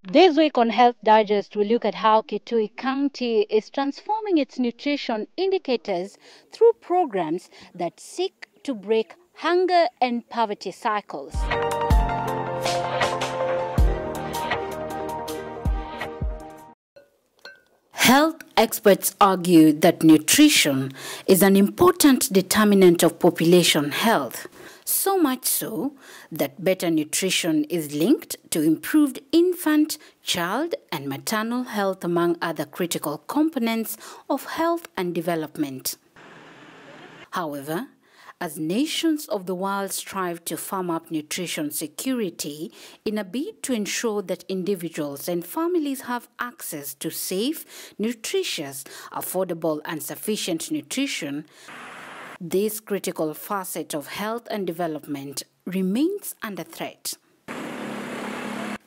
This week on Health Digest, we look at how Kitui County is transforming its nutrition indicators through programs that seek to break hunger and poverty cycles. Health experts argue that nutrition is an important determinant of population health, so much so that better nutrition is linked to improved infant, child, and maternal health, among other critical components of health and development. However, as nations of the world strive to firm up nutrition security in a bid to ensure that individuals and families have access to safe, nutritious, affordable, and sufficient nutrition, this critical facet of health and development remains under threat.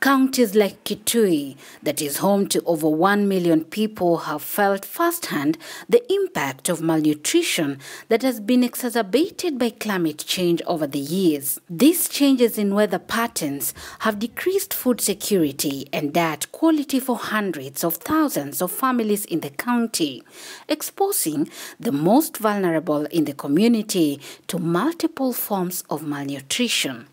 Counties like Kitui, that is home to over 1 million people, have felt firsthand the impact of malnutrition that has been exacerbated by climate change over the years. These changes in weather patterns have decreased food security and diet quality for hundreds of thousands of families in the county, exposing the most vulnerable in the community to multiple forms of malnutrition.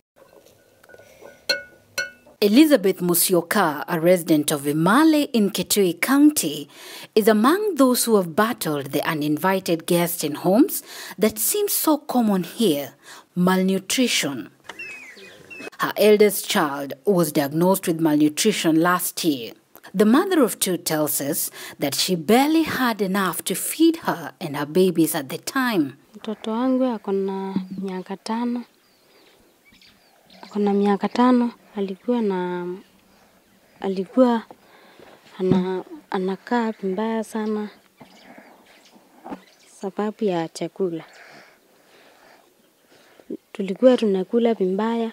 Elizabeth Musyoka, a resident of Imale in Kitui County, is among those who have battled the uninvited guests in homes that seems so common here, malnutrition. Her eldest child was diagnosed with malnutrition last year. The mother of two tells us that she barely had enough to feed her and her babies at the time. Mtoto wangu akona miaka tano. Alikuwa anakaa vibaya sana sababu ya chakula. Tulikuwa tunakula vibaya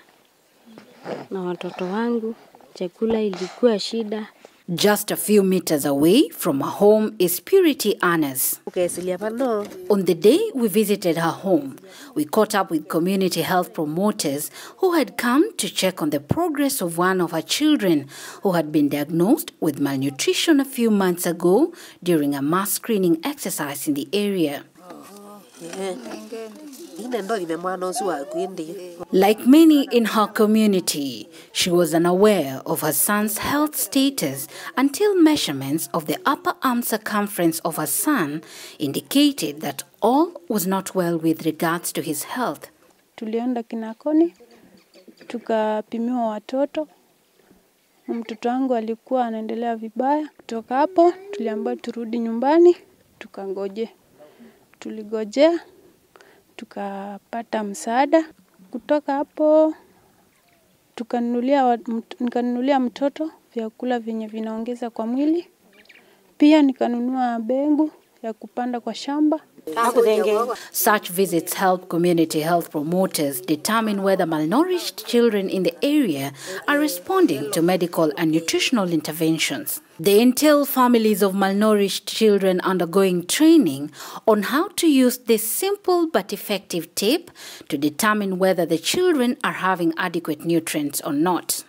na watoto wangu, chakula ilikuwa shida. Just a few meters away from her home is Purity Annas. On the day we visited her home, we caught up with community health promoters who had come to check on the progress of one of her children who had been diagnosed with malnutrition a few months ago during a mass screening exercise in the area. Like many in her community, she was unaware of her son's health status until measurements of the upper arm circumference of her son indicated that all was not well with regards to his health. Tulienda Kinakoni, tukapimiwa watoto. Mtoto wangu alikuwa anaendelea vibaya. Kutoka hapo, tuliambiwa turudi nyumbani, tukangoje. Tuligojea, tukapata msaada. Kutoka hapo, nikanunulia mtoto vyakula vyenye vinaongeza kwa mwili. Pia nikanunua mbegu ya kupanda kwa shamba. Such visits help community health promoters determine whether malnourished children in the area are responding to medical and nutritional interventions. They entail families of malnourished children undergoing training on how to use this simple but effective tape to determine whether the children are having adequate nutrients or not.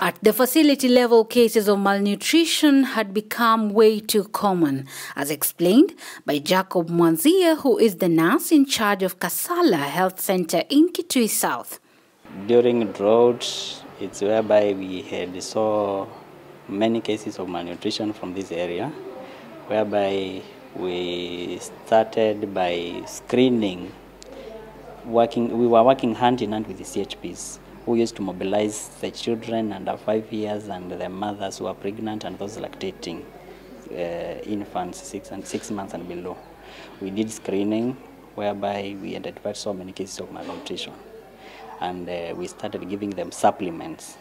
At the facility level, cases of malnutrition had become way too common, as explained by Jacob Mwanzia, who is the nurse in charge of Kasala Health Center in Kitui South. During drought, it's whereby we had saw many cases of malnutrition from this area, whereby we started by screening. We were working hand in hand with the CHPs, who used to mobilize the children under 5 years and the mothers who are pregnant and those lactating infants 6 months and below. We did screening whereby we identified so many cases of malnutrition, and we started giving them supplements.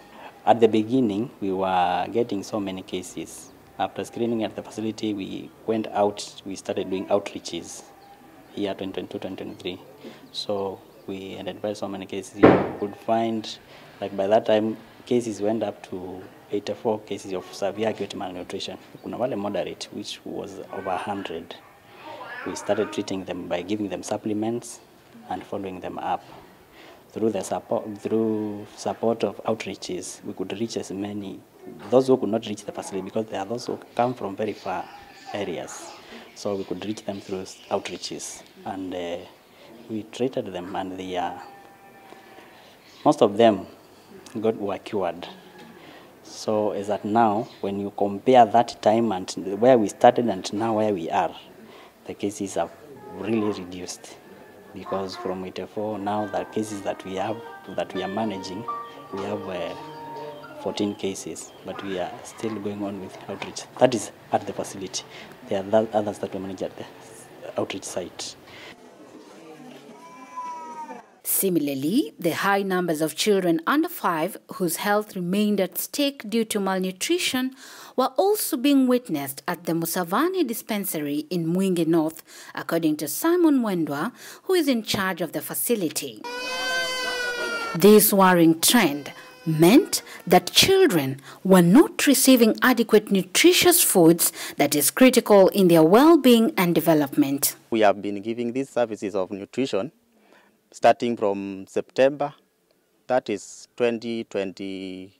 At the beginning, we were getting so many cases. After screening at the facility, we went out, we started doing outreaches here 2022-2023. So we identified so many cases. You could find, like by that time, cases went up to 84 cases of severe acute malnutrition. Kuna wale moderate, which was over 100. We started treating them by giving them supplements and following them up. through support of outreaches, we could reach as many, those who could not reach the facility, because there are those who come from very far areas. So we could reach them through outreaches, and we treated them, and most of them were cured. So as at now, when you compare that time and where we started and now where we are, the cases have really reduced, because from 84 now the cases that we are managing, we have 14 cases, but we are still going on with outreach. That is at the facility. There are others that we manage at the outreach site. Similarly, the high numbers of children under 5 whose health remained at stake due to malnutrition were also being witnessed at the Musavani dispensary in Mwingi North, according to Simon Wendwa, who is in charge of the facility. This worrying trend meant that children were not receiving adequate nutritious foods that is critical in their well-being and development. We have been giving these services of nutrition starting from September, that is 2022.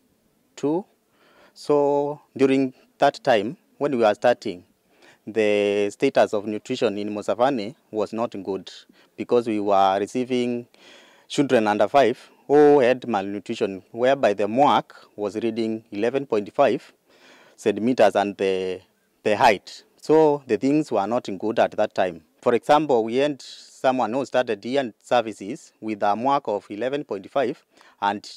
So during that time, when we were starting, the status of nutrition in Musavani was not good, because we were receiving children under 5 who had malnutrition, whereby the MWAC was reading 11.5 centimeters and the height. So the things were not good at that time. For example, we had someone who started EN services with a MWAC of 11.5, and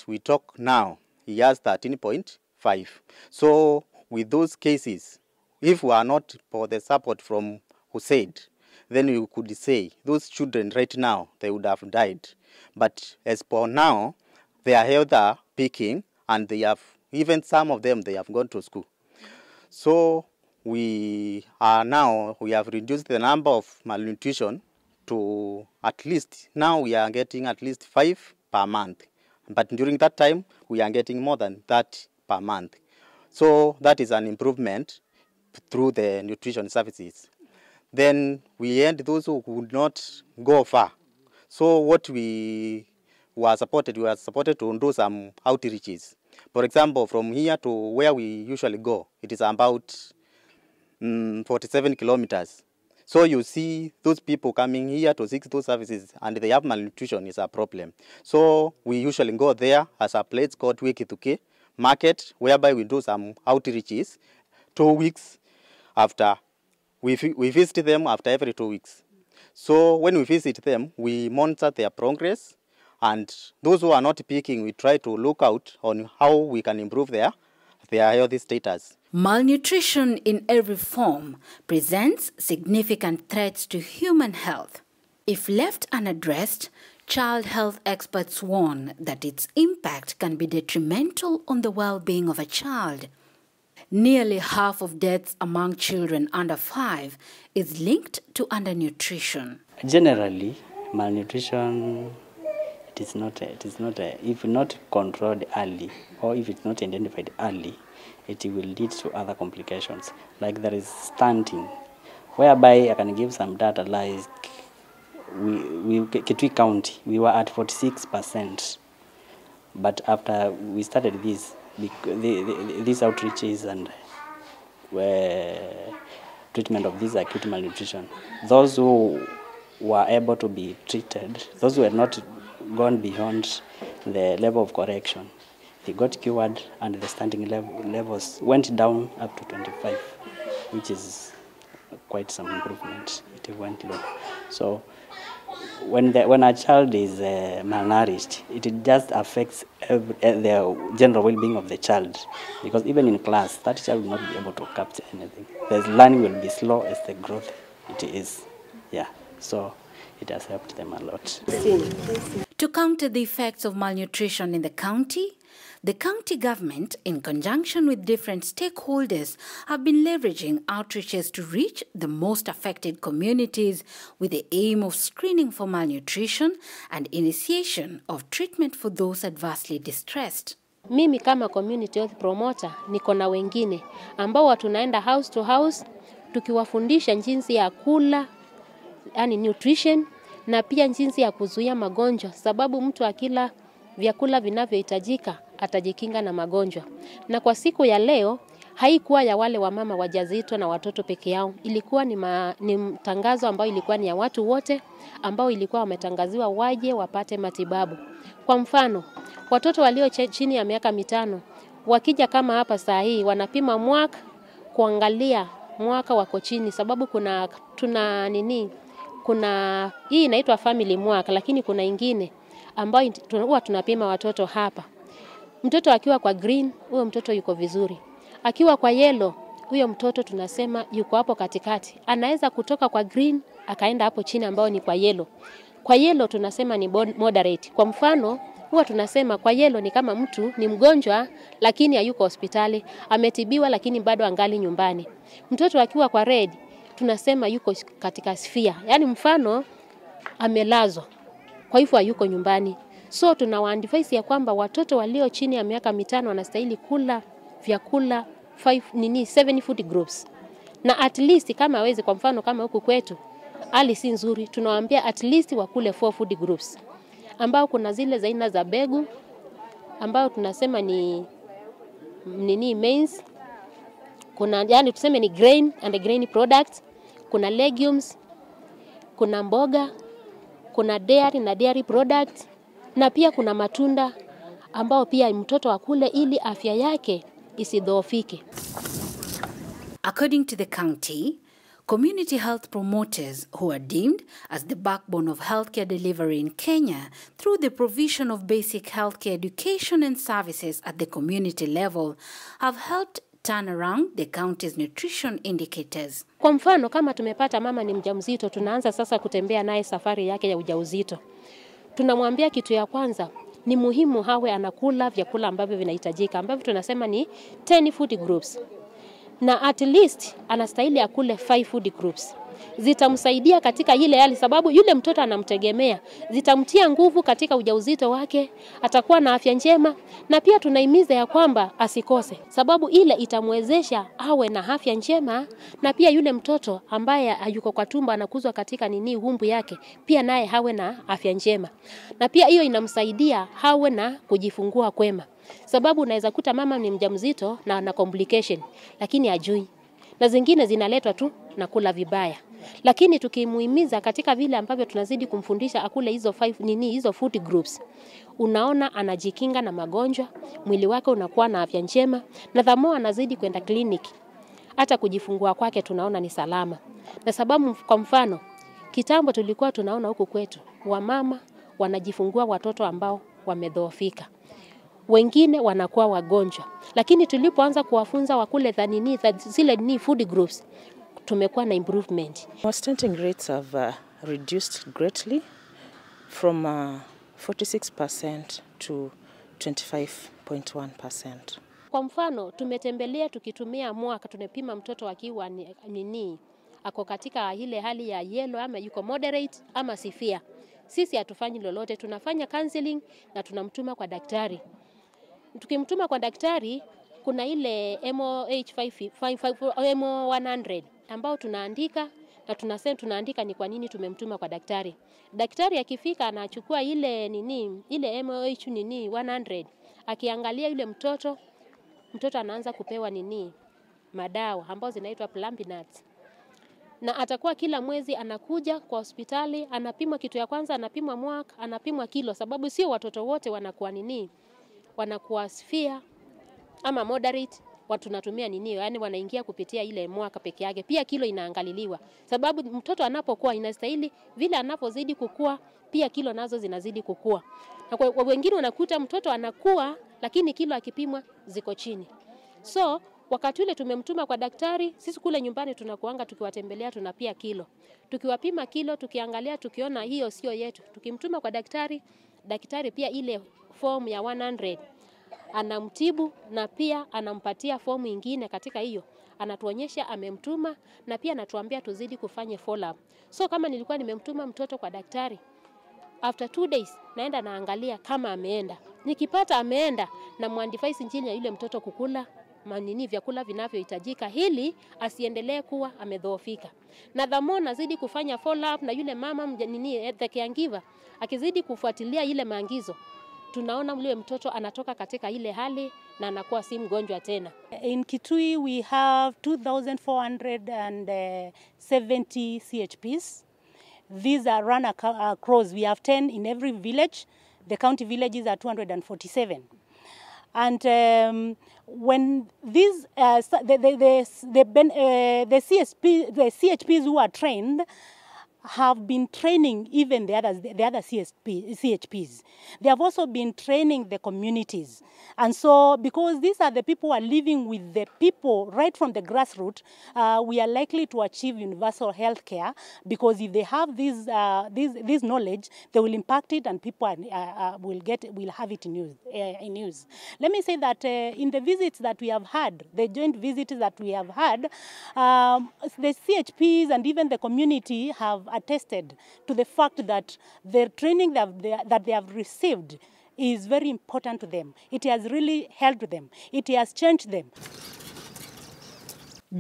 we talk now, he has 13.5. So with those cases, if we are not for the support from USAID, then we could say those children right now, they would have died. But as for now, their health are peaking, and they have, even some of them, they have gone to school. So we have reduced the number of malnutrition to at least, now we are getting at least 5 per month. But during that time, we are getting more than that per month. So that is an improvement through the nutrition services. Then we had those who could not go far. So what we were supported to do some outreaches. For example, from here to where we usually go, it is about 47 kilometers. So you see those people coming here to seek those services, and they have malnutrition is a problem. So we usually go there as a place called Kitui market, whereby we do some outreaches 2 weeks after. We visit them after every 2 weeks. So when we visit them, we monitor their progress, and those who are not picking, we try to look out on how we can improve their healthy status. Malnutrition in every form presents significant threats to human health. If left unaddressed, child health experts warn that its impact can be detrimental on the well-being of a child. Nearly half of deaths among children under 5 is linked to undernutrition. Generally, malnutrition, if not controlled early, or if it's not identified early, it will lead to other complications. Like there is stunting, whereby I can give some data, like Kitui County, we were at 46%. But after we started these outreaches and treatment of this acute malnutrition, those who were able to be treated, those who had not gone beyond the level of correction, they got cured, and the stunting levels went down up to 25, which is quite some improvement. It went low. So when a child is malnourished, it just affects the general well-being of the child, because even in class, that child will not be able to capture anything. The learning will be slow as the growth it is. Yeah, so it has helped them a lot. To counter the effects of malnutrition in the county government, in conjunction with different stakeholders, have been leveraging outreaches to reach the most affected communities with the aim of screening for malnutrition and initiation of treatment for those adversely distressed. Mimi kama community health promoter niko na wengine ambao tunaenda house to house tukiwafundisha jinsi ya kula, yani nutrition, na pia jinsi ya kuzuia magonjwa, sababu mtu akila vyakula vinavyohitajika atajikinga na magonjwa. Na kwa siku ya leo haikuwa ya wale wamama wajawazito na watoto peke yao. Ilikuwa ni tangazo ambayo ilikuwa ni ya watu wote ambao ilikuwa wametangaziwa waje wapate matibabu. Kwa mfano, watoto walio chini ya miaka 5 wakija kama hapa saa hii wanapima mwaka kuangalia mwaka wako chini, sababu kuna hii inaitwa family mwaka, lakini kuna ingine ambayo huwa tunapima watoto hapa. Mtoto akiwa kwa green, huyo mtoto yuko vizuri. Akiwa kwa yellow, huyo mtoto tunasema yuko hapo katikati. Anaweza kutoka kwa green akaenda hapo chini ambao ni kwa yellow. Kwa yellow tunasema ni moderate. Kwa mfano, huwa tunasema kwa yellow ni kama mtu ni mgonjwa lakini hayuko hospitali, ametibiwa lakini bado angali nyumbani. Mtoto akiwa kwa red tunasema yuko katika sphere. Yaani mfano amelazwa. Kwa hivyo hayuko nyumbani. So tunawaadvise ya kwamba watoto walio chini ya miaka 5 wanastahili kula vyakula 7 food groups. Na at least kama hawezi, kwa mfano kama huku kwetu hali si nzuri, tunawaambia at least wakule 4 food groups. Ambao kuna zile za aina za mbegu ambao tunasema ni maize, kuna yani tuseme ni grain and grain products, kuna legumes, kuna mboga, kuna dairy na dairy products, na pia kuna matunda ambao pia mtoto akule ili afya yake isidhoofike. According to the county, community health promoters, who are deemed as the backbone of healthcare delivery in Kenya through the provision of basic healthcare education and services at the community level, have helped turn around the county's nutrition indicators. Kwa mfano kama tumepata mama ni mjamzito, tunaanza sasa kutembea naye safari yake ya ujauzito. Tunamwambia kitu ya kwanza ni muhimu hawe anakula vyakula ambavyo vinahitajika, ambavyo tunasema ni 10 food groups. Na at least anastahili akule 5 food groups. Zitamsaidia katika ile hali, sababu yule mtoto anamtegemea. Zitamtia nguvu katika ujauzito wake, atakuwa na afya njema, na pia tunahimiza ya kwamba asikose, sababu ile itamwezesha awe na afya njema, na pia yule mtoto ambaye yuko kwa tumbo anakuzwa katika humbu yake, pia naye hawe na afya njema. Na pia hiyo inamsaidia hawe na kujifungua kwema. Sababu unaweza kuta mama ni mjamzito na ana complication lakini hajui. Na zingine zinaletwa tu na kula vibaya. Lakini tukimuhimiza katika vile ambavyo tunazidi kumfundisha akule hizo food groups, unaona anajikinga na magonjwa, mwili wake unakuwa na afya njema, na thamo anazidi kwenda kliniki. Hata kujifungua kwake tunaona ni salama. Na sababu kwa mfano, kitambo tulikuwa tunaona huku kwetu wamama wanajifungua watoto ambao wamedhoofika. Wengine wanakuwa wagonjwa. Lakini tulipoanza kuwafunza wakule zile food groups, tumekuwa na improvement. Our stunting rates have reduced greatly from 46% to 25.1%. Kwa mfano, tumetembelea tukitumia mwaka, tunapima mtoto akiwa ako katika ile hali ya yellow ama yuko moderate ama severe. Sisi hatufanyi lolote, tunafanya counseling na tunamtuma kwa daktari. Tukimtuma kwa daktari, kuna ile MO100 ambao tunaandika, na tunaandika ni kwa nini tumemtuma kwa daktari. Daktari akifika anachukua ile MO100, akiangalia yule mtoto anaanza kupewa madawa ambao zinaitwa plumbinats. Na atakuwa kila mwezi anakuja kwa hospitali, anapimwa kitu ya kwanza, anapimwa mwaka, anapimwa kilo, sababu sio watoto wote wanakuwa severe ama moderate. Watu tunatumia yani wanaingia kupitia ile mwaka peke yake. Pia kilo inaangaliliwa, sababu mtoto anapokuwa inastahili vile anapozidi kukua, pia kilo nazo zinazidi kukua. Na kwa wengine unakuta mtoto anakuwa lakini kilo akipimwa ziko chini. So wakati ule tumemtuma kwa daktari, sisi kule nyumbani tunakuanga tukiwatembelea, tunapia kilo. Tukiwapima kilo, tukiangalia, tukiona hiyo sio yetu, tukimtuma kwa daktari pia ile form ya 100 anamtibu, na pia anampatia fomu ingine katika hiyo. Anatuonyesha amemtuma, na pia anatuambia tuzidi kufanya follow up. So kama nilikuwa nimemtuma mtoto kwa daktari, after 2 days naenda naangalia kama ameenda. Nikipata ameenda, na muadvise njini ya yule mtoto kukula vyakula vinavyohitajika ili asiendelee kuwa amedhoofika. Na dhamo nazidi kufanya follow up na yule mama the caregiver akizidi kufuatilia ile maagizo, tunaona yule mtoto anatoka katika ile hali na anakuwa si mgonjwa tena. In Kitui we have 2,470 CHPs. These are run across. We have 10 in every village. The county villages are 247. And when these the CHPs who are trained have been training even the other CHPs. They have also been training the communities. And so because these are the people who are living with the people right from the grassroots, we are likely to achieve universal health care, because if they have this knowledge, they will impact it and people will have it in use. Let me say that in the visits that we have had, the joint visits that we have had, the CHPs and even the community have attested to the fact that the training that they have received is very important to them. It has really helped them. It has changed them.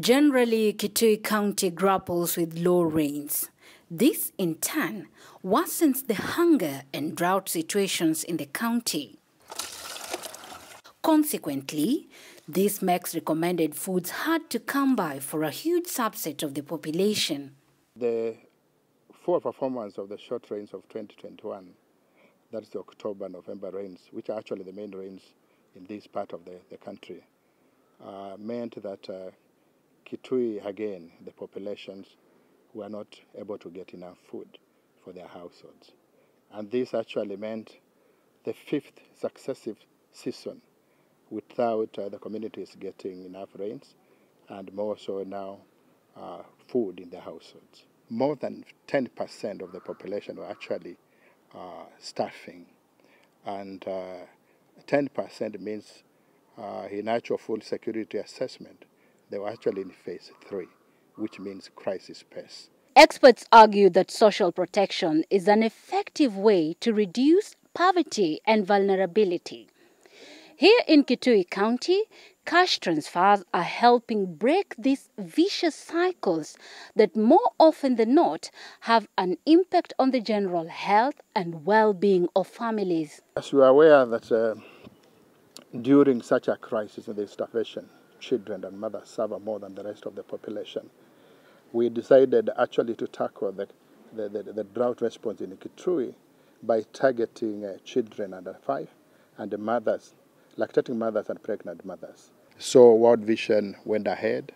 Generally, Kitui County grapples with low rains. This, in turn, worsens the hunger and drought situations in the county. Consequently, this makes recommended foods hard to come by for a huge subset of the population. The poor performance of the short rains of 2021, that's the October-November rains, which are actually the main rains in this part of the country, meant that Kitui, again, the populations were not able to get enough food for their households. And this actually meant the 5th successive season without the communities getting enough rains, and more so now food in their households. More than 10% of the population were actually starving, and 10% means in actual food security assessment, they were actually in phase 3, which means crisis phase. Experts argue that social protection is an effective way to reduce poverty and vulnerability. Here in Kitui County, cash transfers are helping break these vicious cycles that more often than not have an impact on the general health and well-being of families. As you are aware that during such a crisis in the starvation, children and mothers suffer more than the rest of the population. We decided actually to tackle the drought response in Kitui by targeting children under 5 and the mothers, lactating mothers and pregnant mothers. So World Vision went ahead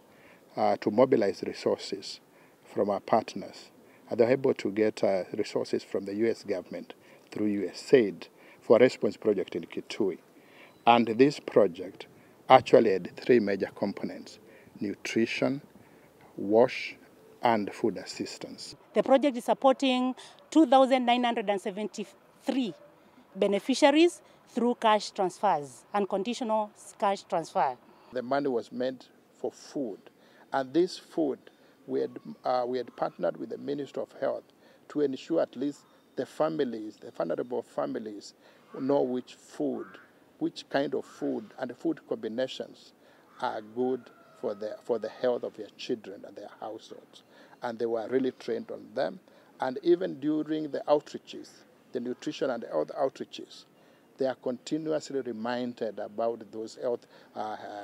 to mobilize resources from our partners. And they were able to get resources from the U.S. government through USAID for a response project in Kitui. And this project actually had 3 major components: nutrition, wash, and food assistance. The project is supporting 2,973 beneficiaries through cash transfers, unconditional cash transfer. The money was meant for food, and this food, we had partnered with the Ministry of Health to ensure at least the families, the vulnerable families, know which kind of food and the food combinations are good for the health of their children and their households. And they were really trained on them. And even during the outreaches, the nutrition and health outreaches, they are continuously reminded about those health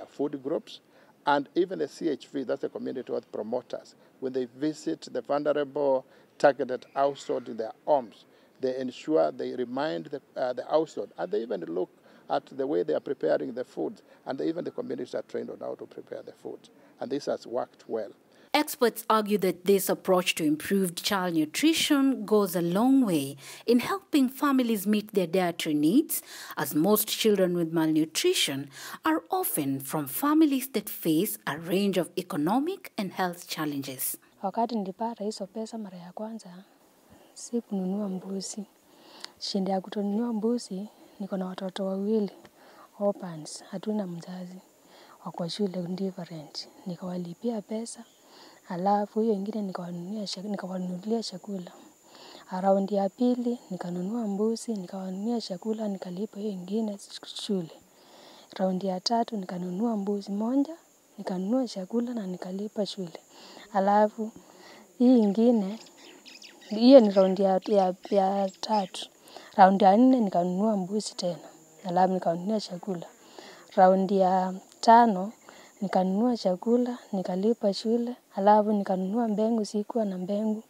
food groups. And even the CHV, that's the community health promoters, when they visit the vulnerable targeted household in their homes, they ensure they remind the household, and they even look at the way they are preparing the food, and even the communities are trained on how to prepare the food. And this has worked well. Experts argue that this approach to improved child nutrition goes a long way in helping families meet their dietary needs, as most children with malnutrition are often from families that face a range of economic and health challenges. Wakati nilipata hizo pesa mara ya kwanza, si kununua mbuzi. Shinda ya kutonunua mbuzi, niko na watoto wawili, orphans, hatuna mzazi, wako shule different. Nikawalipia pesa, alafu hiyo ingine nikawanunulia chakula. Raundi ya pili nikanunua mbuzi, nikawanunulia chakula, nikalipa hiyo ingine shule. Raundi ya 3 nikanunua mbuzi moja, nikanunua chakula na nikalipa shule. Alafu hii ingine, hiyo ni raundi ya 3. Raundi ya 4 nikanunua mbuzi tena. Alafu nikanunua chakula. Raundi ya 5 nikanunua chakula, nikalipa shule. Alafu nikanunua mbegu, sikuwa na mbegu.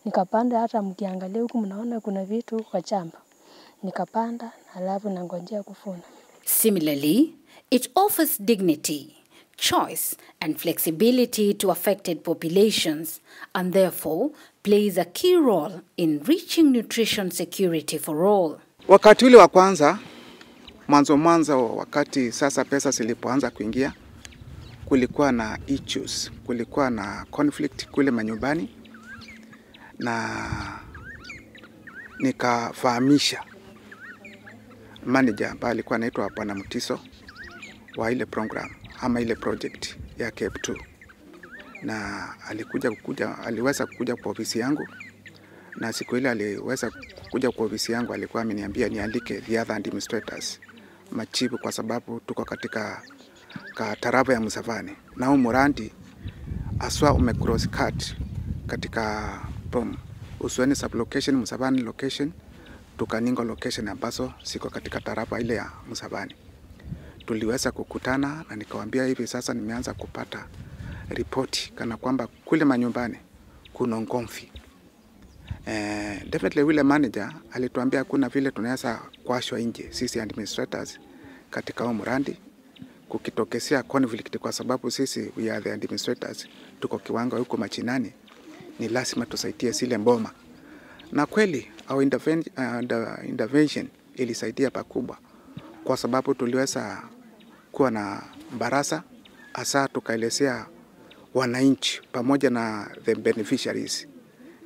Nikapanda, hata mkiangalia huku mnaona kuna vitu kwa shamba. Nikapanda, alafu nangojea kuvuna. Similarly, it offers dignity, choice, and flexibility to affected populations, and therefore plays a key role in reaching nutrition security for all. Wakati ule wa kwanza, mwanzo wakati sasa pesa zilipoanza kuingia, kulikuwa na issues, kulikuwa na conflict kule manyumbani, na nikafahamisha manager ambaye alikuwa anaitwa Bwana Mutiso wa ile program ama ile project ya Cape 2, na aliweza kukuja kwa ofisi yangu, na siku ile aliweza kukuja kwa ofisi yangu alikuwa ameniambia niandike the other administrators machibu, kwa sababu tuko katika tarafa ya Musavani na umurandi aswa umecross cut katika Usweni sublocation, Musavani location, Tukaningo location ambazo siko katika tarafa ile ya Musavani. Tuliweza kukutana na nikawaambia hivi sasa nimeanza kupata ripoti kana kwamba kule manyumbani kuna ngomvi. Definitely wile manager alituambia kuna vile tunaweza kuashwa nje sisi administrators katika umurandi kukitokesea conflict, kwa sababu sisi we are the administrators, tuko kiwango huko machinani, ni lazima tusaidie zile mboma. Na kweli our intervention ilisaidia pakubwa, kwa sababu tuliweza kuwa na baraza hasa tukaelezea wananchi pamoja na the beneficiaries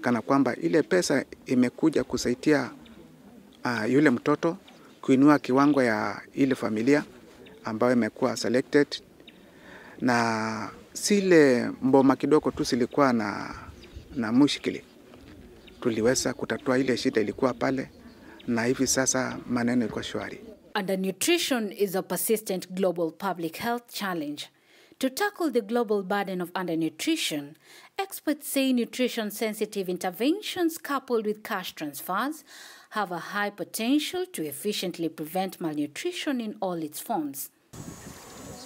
kana kwamba ile pesa imekuja kusaidia yule mtoto kuinua kiwango ya ile familia ambayo imekuwa selected, na zile mboma kidogo tu zilikuwa na mushkili. Tuliweza kutatua ile shida ilikuwa pale, na hivi sasa maneno iko shwari. Undernutrition is a persistent global public health challenge. To tackle the global burden of undernutrition, experts say nutrition-sensitive interventions coupled with cash transfers have a high potential to efficiently prevent malnutrition in all its forms.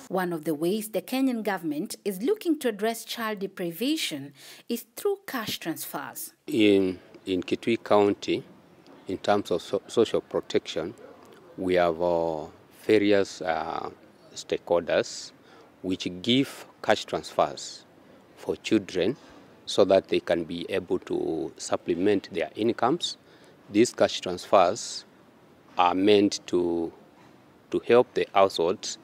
One of the ways the Kenyan government is looking to address child deprivation is through cash transfers. In Kitui County, in terms of social protection, we have various stakeholders which give cash transfers for children so that they can be able to supplement their incomes. These cash transfers are meant to help the households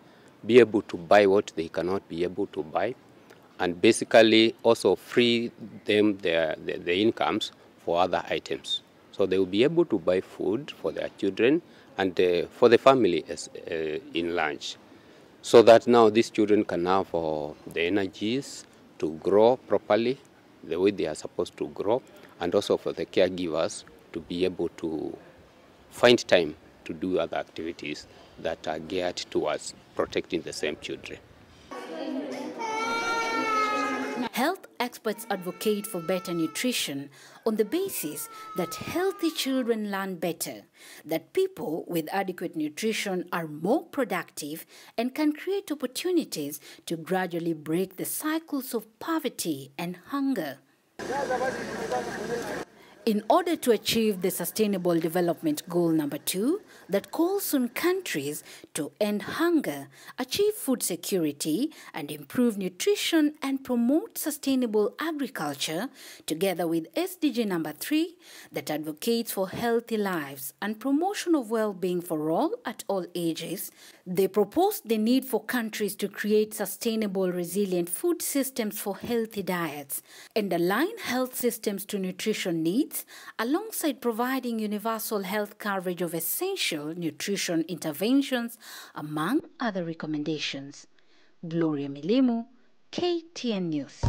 be able to buy what they cannot be able to buy, and basically also free them the incomes for other items. So they will be able to buy food for their children and for the family in large, so that now these children can have the energies to grow properly the way they are supposed to grow, and also for the caregivers to be able to find time to do other activities that are geared towards protecting the same children. Health experts advocate for better nutrition on the basis that healthy children learn better, that people with adequate nutrition are more productive and can create opportunities to gradually break the cycles of poverty and hunger. In order to achieve the Sustainable Development Goal number 2, that calls on countries to end hunger, achieve food security, and improve nutrition and promote sustainable agriculture, together with SDG number 3, that advocates for healthy lives and promotion of well-being for all at all ages, they propose the need for countries to create sustainable, resilient food systems for healthy diets and align health systems to nutrition needs, alongside providing universal health coverage of essential nutrition interventions, among other recommendations. Gloria Milimu, KTN News.